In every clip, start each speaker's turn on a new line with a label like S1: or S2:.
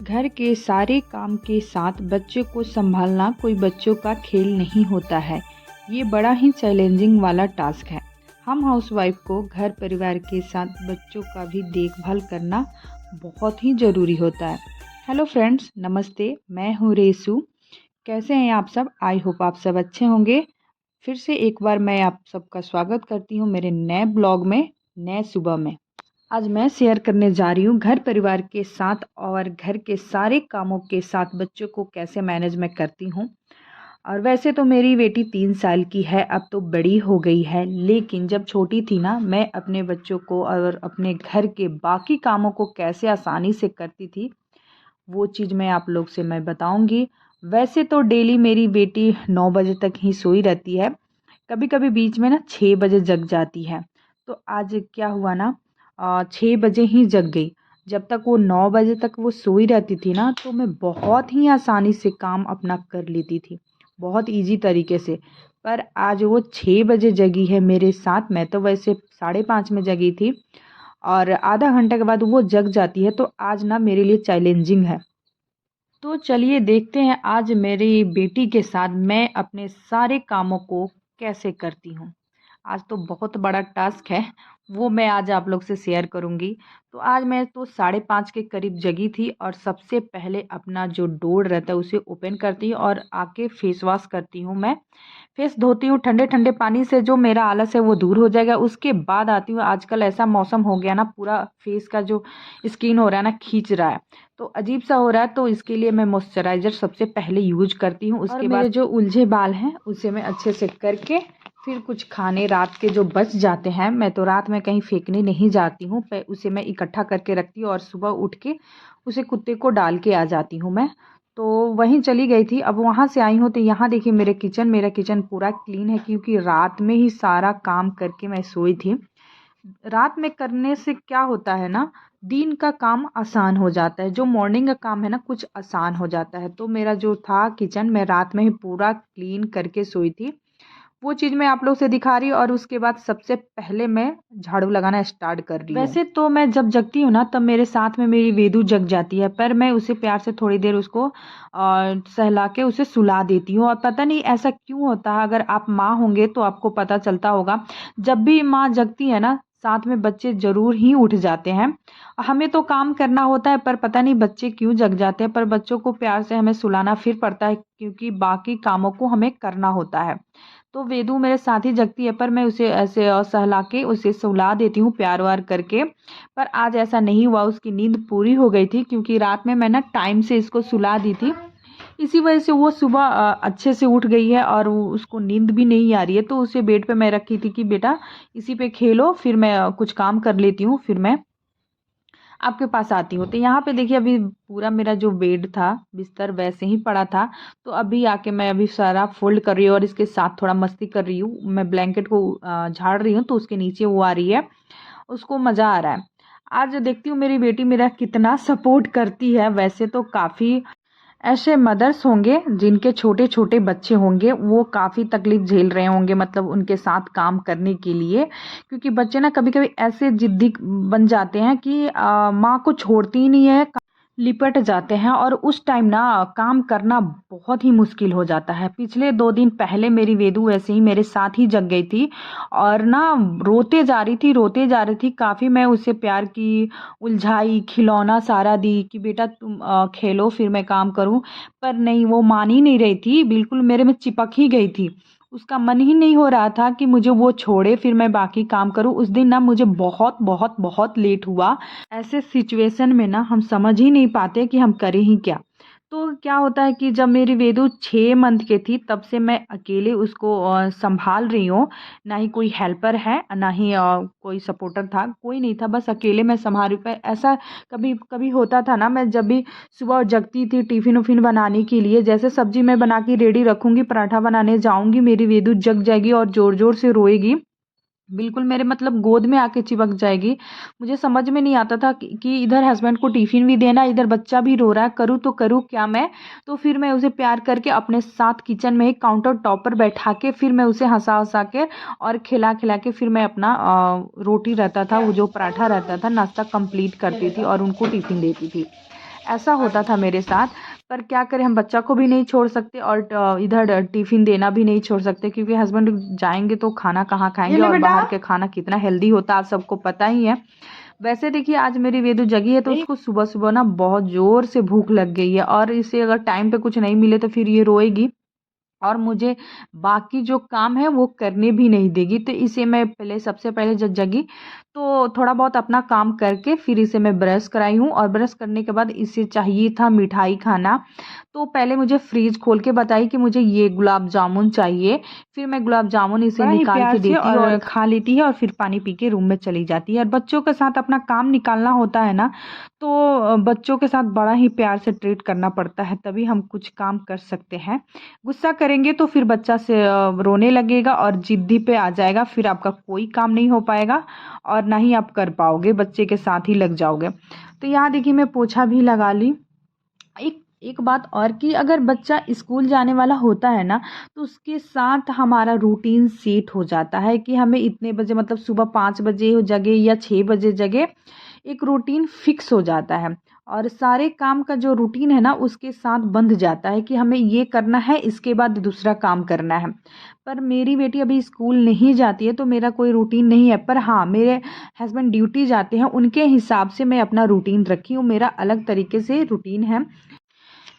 S1: घर के सारे काम के साथ बच्चे को संभालना कोई बच्चों का खेल नहीं होता है। ये बड़ा ही चैलेंजिंग वाला टास्क है। हम हाउसवाइफ को घर परिवार के साथ बच्चों का भी देखभाल करना बहुत ही ज़रूरी होता है। हेलो फ्रेंड्स, नमस्ते। मैं हूँ रेसू। कैसे हैं आप सब? आई होप आप सब अच्छे होंगे। फिर से एक बार मैं आप सबका स्वागत करती हूँ मेरे नए ब्लॉग में, नए सुबह में। आज मैं शेयर करने जा रही हूँ घर परिवार के साथ और घर के सारे कामों के साथ बच्चों को कैसे मैनेज मैं करती हूँ। और वैसे तो मेरी बेटी 3 साल की है, अब तो बड़ी हो गई है, लेकिन जब छोटी थी ना, मैं अपने बच्चों को और अपने घर के बाकी कामों को कैसे आसानी से करती थी, वो चीज़ मैं आप लोग से मैं बताऊँगी। वैसे तो डेली मेरी बेटी 9 बजे तक ही सोई रहती है, कभी कभी बीच में ना 6 बजे जग जाती है। तो आज क्या हुआ ना, 6 बजे ही जग गई। जब तक वो 9 बजे तक वो सोई रहती थी ना, तो मैं बहुत ही आसानी से काम अपना कर लेती थी, बहुत इजी तरीके से। पर आज वो 6 बजे जगी है मेरे साथ। मैं तो वैसे 5:30 में जगी थी और आधा घंटे के बाद वो जग जाती है, तो आज ना मेरे लिए चैलेंजिंग है। तो चलिए देखते हैं आज मेरी बेटी के साथ मैं अपने सारे कामों को कैसे करती हूँ। आज तो बहुत बड़ा टास्क है, वो मैं आज आप लोग से शेयर करूँगी। तो आज मैं तो 5:30 के करीब जगी थी और सबसे पहले अपना जो डोर रहता है उसे ओपन करती हूँ और आके फेस वॉश करती हूँ। मैं फेस धोती हूँ ठंडे ठंडे पानी से, जो मेरा आलस है वो दूर हो जाएगा। उसके बाद आती हूँ, आजकल ऐसा मौसम हो गया ना, पूरा फेस का जो स्किन हो रहा है ना, खींच रहा है, तो अजीब सा हो रहा है। तो इसके लिए मैं मॉइस्चराइज़र सबसे पहले यूज करती हूँ। उसके बाद मेरे जो उलझे बाल हैं उसे मैं अच्छे से करके फिर कुछ खाने रात के जो बच जाते हैं, मैं तो रात में कहीं फेंकने नहीं जाती हूँ, उसे मैं इकट्ठा करके रखती हूँ और सुबह उठ के उसे कुत्ते को डाल के आ जाती हूँ मैं। तो वहीं चली गई थी, अब वहाँ से आई हूँ तो यहाँ देखिए मेरा किचन पूरा क्लीन है, क्योंकि रात में ही सारा काम करके मैं सोई थी। रात में करने से क्या होता है ना, दिन का काम आसान हो जाता है, जो मॉर्निंग का काम है ना कुछ आसान हो जाता है। तो मेरा जो था किचन, मैं रात में ही पूरा क्लीन करके सोई थी। वो चीज़ मैं आप लोग से दिखा रही हूँ और उसके बाद सबसे पहले मैं झाड़ू लगाना स्टार्ट कर रही हूँ। वैसे तो मैं जब जगती हूँ ना, तब मेरे साथ में मेरी वेदू जग जाती है, पर मैं उसे प्यार से थोड़ी देर उसको सहला के उसे सुला देती हूँ। और पता नहीं ऐसा क्यों होता है, अगर आप माँ होंगे तो आपको पता चलता होगा, जब भी माँ जगती है ना, साथ में बच्चे ज़रूर ही उठ जाते हैं। हमें तो काम करना होता है, पर पता नहीं बच्चे क्यों जग जाते हैं, पर बच्चों को प्यार से हमें सुलाना फिर पड़ता है, क्योंकि बाकी कामों को हमें करना होता है। तो वेदू मेरे साथ ही जगती है, पर मैं उसे ऐसे सहला के उसे सुला देती हूँ प्यार वार करके। पर आज ऐसा नहीं हुआ, उसकी नींद पूरी हो गई थी, क्योंकि रात में मैं ना टाइम से इसको सुला दी थी। इसी वजह से वो सुबह अच्छे से उठ गई है और उसको नींद भी नहीं आ रही है। तो उसे बेड पे मैं रखी थी कि बेटा इसी पे खेलो, फिर मैं कुछ काम कर लेती हूँ, फिर मैं आपके पास आती हूँ। तो यहाँ पे देखिए अभी पूरा मेरा जो बेड था, बिस्तर वैसे ही पड़ा था। तो अभी आके मैं अभी सारा फोल्ड कर रही हूँ और इसके साथ थोड़ा मस्ती कर रही हूँ। मैं ब्लैंकेट को झाड़ रही हूँ, तो उसके नीचे वो आ रही है, उसको मज़ा आ रहा है। आज देखती हूँ मेरी बेटी मेरा कितना सपोर्ट करती है। वैसे तो काफ़ी ऐसे मदर्स होंगे जिनके छोटे छोटे बच्चे होंगे, वो काफ़ी तकलीफ झेल रहे होंगे, मतलब उनके साथ काम करने के लिए, क्योंकि बच्चे ना कभी कभी ऐसे जिद्दी बन जाते हैं कि माँ को छोड़ती ही नहीं है, लिपट जाते हैं और उस टाइम ना काम करना बहुत ही मुश्किल हो जाता है। पिछले 2 दिन पहले मेरी वेदू ऐसे ही मेरे साथ ही जग गई थी और ना रोते जा रही थी काफ़ी। मैं उससे प्यार की, उलझाई, खिलौना सारा दी कि बेटा तुम खेलो फिर मैं काम करूं, पर नहीं, वो मान ही नहीं रही थी, बिल्कुल मेरे में चिपक ही गई थी। उसका मन ही नहीं हो रहा था कि मुझे वो छोड़े फिर मैं बाकी काम करूं। उस दिन ना मुझे बहुत बहुत बहुत लेट हुआ। ऐसे सिचुएशन में ना हम समझ ही नहीं पाते कि हम करें ही क्या। तो क्या होता है कि जब मेरी वेदू 6 मंथ की थी, तब से मैं अकेले उसको संभाल रही हूँ। ना ही कोई हेल्पर है, ना ही कोई सपोर्टर था, कोई नहीं था, बस अकेले मैं संभाल रही हूँ। ऐसा कभी कभी होता था ना, मैं जब भी सुबह जगती थी टिफ़िन उफ़िन बनाने के लिए, जैसे सब्जी मैं बना के रेडी रखूँगी, पराठा बनाने जाऊँगी, मेरी वेदू जग जाएगी और ज़ोर ज़ोर से रोएगी, बिल्कुल मेरे मतलब गोद में आके चिपक जाएगी। मुझे समझ में नहीं आता था कि इधर हस्बैंड को टिफ़िन भी देना, इधर बच्चा भी रो रहा है, करूँ तो करूँ क्या मैं? तो फिर मैं उसे प्यार करके अपने साथ किचन में ही काउंटर टॉप पर बैठा के फिर मैं उसे हँसा-हँसा के और खिला-खिला के फिर मैं अपना रोटी रहता था, वो जो पराठा रहता था, नाश्ता कंप्लीट करती थी और उनको टिफ़िन देती थी। ऐसा होता था मेरे साथ। पर क्या करें, हम बच्चा को भी नहीं छोड़ सकते और इधर टिफ़िन देना भी नहीं छोड़ सकते, क्योंकि हस्बैंड जाएँगे तो खाना कहाँ
S2: ये
S1: खाएँगे,
S2: ले
S1: और
S2: बेटा।
S1: बाहर का खाना कितना हेल्दी होता है आप सबको पता ही है। वैसे देखिए, आज मेरी वेदू जगी है तो
S2: नहीं।
S1: उसको सुबह-सुबह ना बहुत ज़ोर से भूख लग गई है, और इसे अगर टाइम पे कुछ नहीं मिले तो फिर ये रोएगी और मुझे बाकी जो काम है वो करने भी नहीं देगी। तो इसे मैं पहले, सबसे पहले जब जगी तो थोड़ा बहुत अपना काम करके फिर इसे मैं ब्रश कराई हूँ, और ब्रश करने के बाद इसे चाहिए था मिठाई खाना। तो पहले मुझे फ्रिज खोल के बताई कि मुझे ये गुलाब जामुन चाहिए। फिर मैं गुलाब जामुन इसे
S2: बड़ा ही
S1: निकाल
S2: प्यार
S1: के
S2: से
S1: देती हूँ और
S2: और
S1: खा लेती है, और फिर पानी पी के रूम में चली जाती है। और बच्चों के साथ अपना काम निकालना होता है ना, तो बच्चों के साथ बड़ा ही प्यार से ट्रीट करना पड़ता है, तभी हम कुछ काम कर सकते हैं। गुस्सा करेंगे तो फिर बच्चा से रोने लगेगा और ज़िद्दी पे आ जाएगा, फिर आपका कोई काम नहीं हो पाएगा और ना ही आप कर पाओगे, बच्चे के साथ ही लग जाओगे। तो यहाँ देखिए, मैं पोछा भी लगा ली। एक एक बात और, कि अगर बच्चा स्कूल जाने वाला होता है ना, तो उसके साथ हमारा रूटीन सेट हो जाता है कि हमें इतने बजे, मतलब सुबह 5 बजे जगे या 6 बजे जगे, एक रूटीन फिक्स हो जाता है। और सारे काम का जो रूटीन है ना, उसके साथ बंध जाता है कि हमें ये करना है, इसके बाद दूसरा काम करना है। पर मेरी बेटी अभी स्कूल नहीं जाती है तो मेरा कोई रूटीन नहीं है। पर हाँ, मेरे हस्बैंड ड्यूटी जाते हैं, उनके हिसाब से मैं अपना रूटीन रखी हूँ। मेरा अलग तरीके से रूटीन है।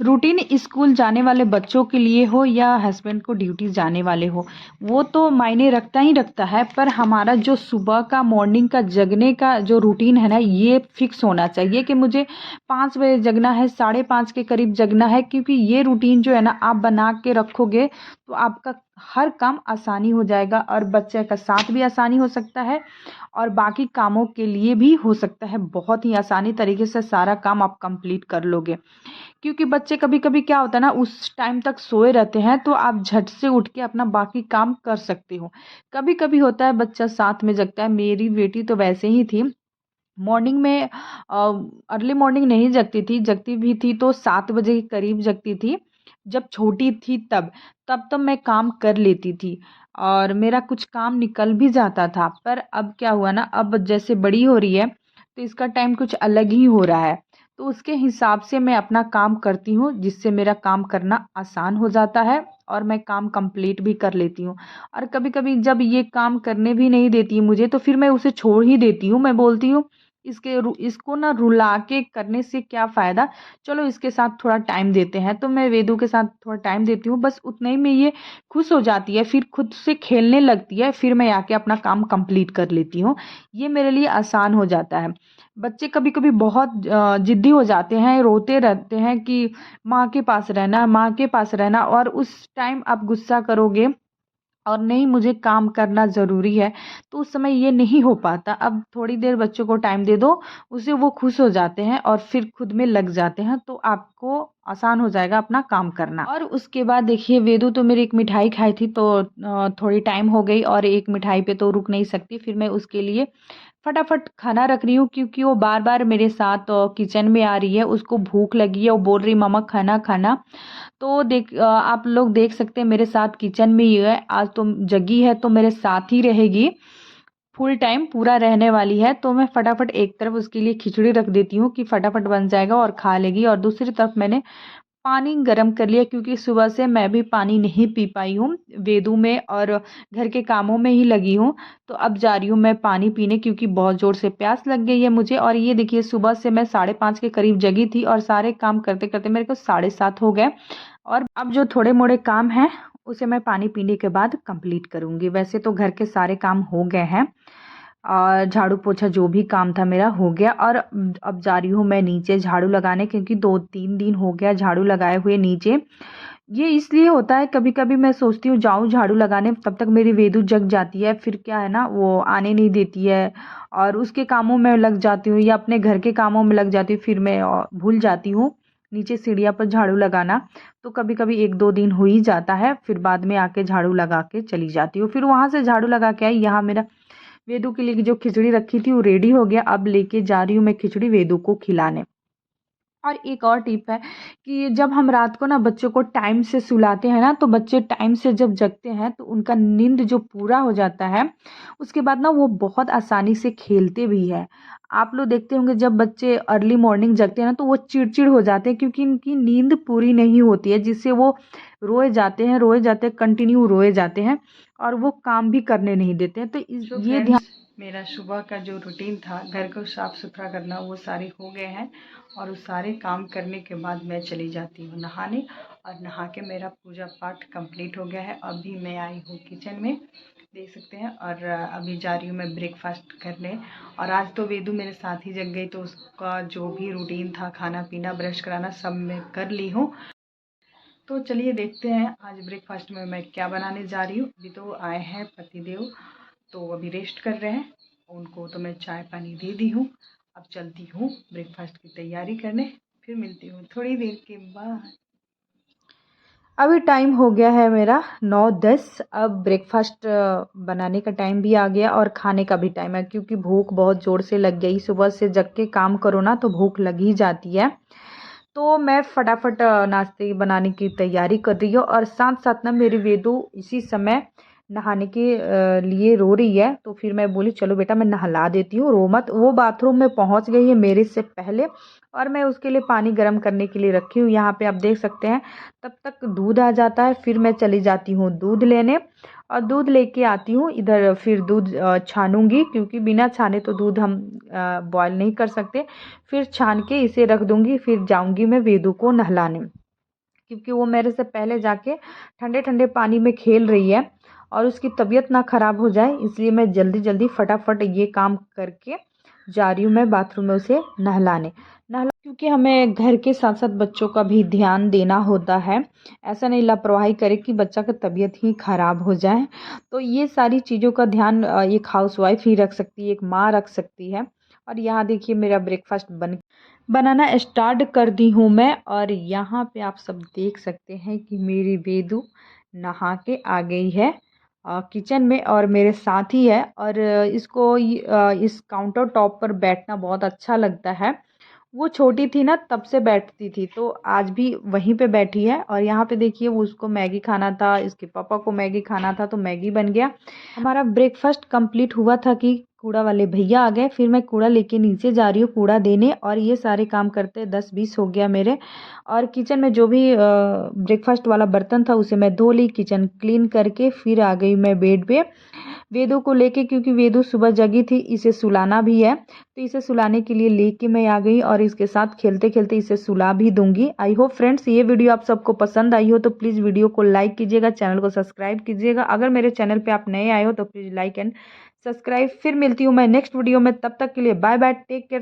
S1: रूटीन स्कूल जाने वाले बच्चों के लिए हो या हस्बैंड को ड्यूटी जाने वाले हो, वो तो मायने रखता ही रखता है। पर हमारा जो सुबह का, मॉर्निंग का जगने का जो रूटीन है ना, ये फिक्स होना चाहिए कि मुझे 5 बजे जगना है, 5:30 के करीब जगना है। क्योंकि ये रूटीन जो है ना, आप बना के रखोगे तो आपका हर काम आसानी हो जाएगा, और बच्चे का साथ भी आसानी हो सकता है, और बाकी कामों के लिए भी हो सकता है। बहुत ही आसानी तरीके से सारा काम आप कंप्लीट कर लोगे। क्योंकि बच्चे कभी-कभी क्या होता है ना, उस टाइम तक सोए रहते हैं, तो आप झट से उठ के अपना बाकी काम कर सकते हो। कभी-कभी होता है बच्चा साथ में जगता है, मेरी बेटी तो वैसे ही थी। मॉर्निंग में अर्ली मॉर्निंग नहीं जगती थी, जगती भी थी तो 7 बजे के करीब जगती थी। जब छोटी थी तब तो मैं काम कर लेती थी और मेरा कुछ काम निकल भी जाता था। पर अब क्या हुआ ना, अब जैसे बड़ी हो रही है, तो इसका टाइम कुछ अलग ही हो रहा है। तो उसके हिसाब से मैं अपना काम करती हूँ, जिससे मेरा काम करना आसान हो जाता है और मैं काम कंप्लीट भी कर लेती हूँ। और कभी-कभी जब ये काम करने भी नहीं देती है मुझे, तो फिर मैं उसे छोड़ ही देती हूँ। मैं बोलती हूँ, इसको ना रुला के करने से क्या फ़ायदा, चलो इसके साथ थोड़ा टाइम देते हैं। तो मैं वेदू के साथ थोड़ा टाइम देती हूँ, बस उतने ही में ये खुश हो जाती है, फिर खुद से खेलने लगती है, फिर मैं आके अपना काम कंप्लीट कर लेती हूँ। ये मेरे लिए आसान हो जाता है। बच्चे कभी-कभी बहुत ज़िद्दी हो जाते हैं, रोते रहते हैं कि माँ के पास रहना, माँ के पास रहना, और उस टाइम आप गुस्सा करोगे और नहीं, मुझे काम करना ज़रूरी है, तो उस समय ये नहीं हो पाता। अब थोड़ी देर बच्चों को टाइम दे दो, उससे वो खुश हो जाते हैं और फिर खुद में लग जाते हैं, तो आपको आसान हो जाएगा अपना काम करना। और उसके बाद देखिए, वेदू तो मेरी एक मिठाई खाई थी, तो थोड़ी टाइम हो गई और एक मिठाई पे तो रुक नहीं सकती, फिर मैं उसके लिए फटाफट खाना रख रही हूँ, क्योंकि वो बार-बार मेरे साथ किचन में आ रही है, उसको भूख लगी है, वो बोल रही मम्मा खाना खाना। तो आप लोग देख सकते हैं मेरे साथ किचन में ही है, आज तो जगी है तो मेरे साथ ही रहेगी, फुल टाइम पूरा रहने वाली है। तो मैं फटाफट एक तरफ उसके लिए खिचड़ी रख देती हूँ कि फटाफट बन जाएगा और खा लेगी, और दूसरी तरफ मैंने पानी गरम कर लिया, क्योंकि सुबह से मैं भी पानी नहीं पी पाई हूँ, वेदू में और घर के कामों में ही लगी हूँ। तो अब जा रही हूँ मैं पानी पीने, क्योंकि बहुत ज़ोर से प्यास लग गई है मुझे। और ये देखिए, सुबह से मैं 5:30 के करीब जगी थी और सारे काम करते-करते मेरे को 7:30 हो गए, और अब जो थोड़े-मोड़े काम हैं, उसे मैं पानी पीने के बाद कंप्लीट करूँगी। वैसे तो घर के सारे काम हो गए हैं और झाड़ू पोछा जो भी काम था मेरा हो गया, और अब जा रही हूँ मैं नीचे झाड़ू लगाने, क्योंकि 2-3 दिन हो गया झाड़ू लगाए हुए नीचे। ये इसलिए होता है, कभी-कभी मैं सोचती हूँ जाऊँ झाड़ू लगाने, तब तक मेरी वेदू जग जाती है, फिर क्या है ना, वो आने नहीं देती है और उसके कामों में लग जाती हूँ या अपने घर के कामों में लग जाती हूँ, फिर मैं भूल जाती हूँ नीचे सीढ़ियाँ पर झाड़ू लगाना। तो कभी-कभी 1-2 दिन हो ही जाता है, फिर बाद में आके झाड़ू लगा के चली जाती हूँ। फिर वहाँ से झाड़ू लगा के आई, यहाँ मेरा वेदू के लिए जो खिचड़ी रखी थी वो रेडी हो गया, अब लेके जा रही हूँ मैं खिचड़ी वेदू को खिलाने। और एक और टिप है कि जब हम रात को ना बच्चों को टाइम से सुलाते हैं ना, तो बच्चे टाइम से जब जगते हैं तो उनका नींद जो पूरा हो जाता है, उसके बाद ना वो बहुत आसानी से खेलते भी हैं। आप लोग देखते होंगे जब बच्चे अर्ली मॉर्निंग जगते हैं ना, तो वो चिड़चिड़ हो जाते हैं क्योंकि इनकी नींद पूरी नहीं होती है, जिससे वो रोए जाते हैं, कंटिन्यू रोए जाते हैं और वो काम भी करने नहीं देते हैं। तो ये ध्यान। मेरा सुबह का जो रूटीन था घर को साफ़ सुथरा करना, वो सारे हो गए हैं और उस सारे काम करने के बाद मैं चली जाती हूँ नहाने, और नहा के मेरा पूजा पाठ कंप्लीट हो गया है। अभी मैं आई हूँ किचन में, देख सकते हैं, और अभी जा रही हूँ मैं ब्रेकफास्ट करने। और आज तो वेदू मेरे साथ ही जग गई, तो उसका जो भी रूटीन था, खाना पीना ब्रश कराना, सब मैं कर ली हूँ। तो चलिए देखते हैं आज ब्रेकफास्ट में मैं क्या बनाने जा रही हूँ। अभी तो आए हैं पतिदेव, तो अभी रेस्ट कर रहे हैं, उनको तो मैं चाय पानी दे दी हूँ। अब चलती हूँ ब्रेकफास्ट की तैयारी करने, फिर मिलती हूँ थोड़ी देर के बाद। अभी टाइम हो गया है मेरा 9:10। अब ब्रेकफास्ट बनाने का टाइम भी आ गया और खाने का भी टाइम है, क्योंकि भूख बहुत ज़ोर से लग गई। सुबह से जग के काम करो ना तो भूख लग ही जाती है। तो मैं फटाफट नाश्ते बनाने की तैयारी कर रही हूँ, और साथ साथ ना मेरी वेदू इसी समय नहाने के लिए रो रही है। तो फिर मैं बोली चलो बेटा मैं नहला देती हूँ, रो मत। वो बाथरूम में पहुँच गई है मेरे से पहले, और मैं उसके लिए पानी गर्म करने के लिए रखी हूँ यहाँ पे, आप देख सकते हैं। तब तक दूध आ जाता है, फिर मैं चली जाती हूँ दूध लेने, और दूध लेके आती हूँ इधर। फिर दूध छानूंगी, क्योंकि बिना छाने तो दूध हम बॉयल नहीं कर सकते। फिर छान के इसे रख दूंगी, फिर जाऊंगी मैं वेदू को नहलाने, क्योंकि वो मेरे से पहले जाके ठंडे ठंडे पानी में खेल रही है और उसकी तबीयत ना ख़राब हो जाए, इसलिए मैं जल्दी जल्दी फटाफट ये काम करके जा रही हूँ मैं बाथरूम में उसे नहलाने। क्योंकि हमें घर के साथ साथ बच्चों का भी ध्यान देना होता है। ऐसा नहीं लापरवाही करे कि बच्चा की तबीयत ही ख़राब हो जाए। तो ये सारी चीज़ों का ध्यान एक हाउसवाइफ ही रख सकती है, एक माँ रख सकती है। और यहाँ देखिए मेरा ब्रेकफास्ट बनाना स्टार्ट कर दी हूँ मैं, और यहाँ पे आप सब देख सकते हैं कि मेरी वेदू नहा के आ गई है किचन में, और मेरे साथ ही है। और इसको इस काउंटर टॉप पर बैठना बहुत अच्छा लगता है। वो छोटी थी ना तब से बैठती थी, तो आज भी वहीं पे बैठी है। और यहाँ पे देखिए वो उसको मैगी खाना था, इसके पापा को मैगी खाना था, तो मैगी बन गया। हमारा ब्रेकफास्ट कंप्लीट हुआ था कि कूड़ा वाले भैया आ गए। फिर मैं कूड़ा लेके नीचे जा रही हूँ कूड़ा देने, और ये सारे काम करते 10-20 हो गया मेरे। और किचन में जो भी ब्रेकफास्ट वाला बर्तन था उसे मैं धो ली, किचन क्लीन करके फिर आ गई मैं बेड पे वेदू को लेके, क्योंकि वेदू सुबह जगी थी, इसे सुलाना भी है। तो इसे सुलाने के लिए लेके मैं आ गई, और इसके साथ खेलते खेलते इसे सुला भी दूंगी। आई होप फ्रेंड्स ये वीडियो आप सबको पसंद आई हो, तो प्लीज़ वीडियो को लाइक कीजिएगा, चैनल को सब्सक्राइब कीजिएगा। अगर मेरे चैनल पे आप नए आए हो तो प्लीज़ लाइक एंड सब्सक्राइब। फिर मिलती हूँ मैं नेक्स्ट वीडियो में, तब तक के लिए बाय बाय, टेक केयर।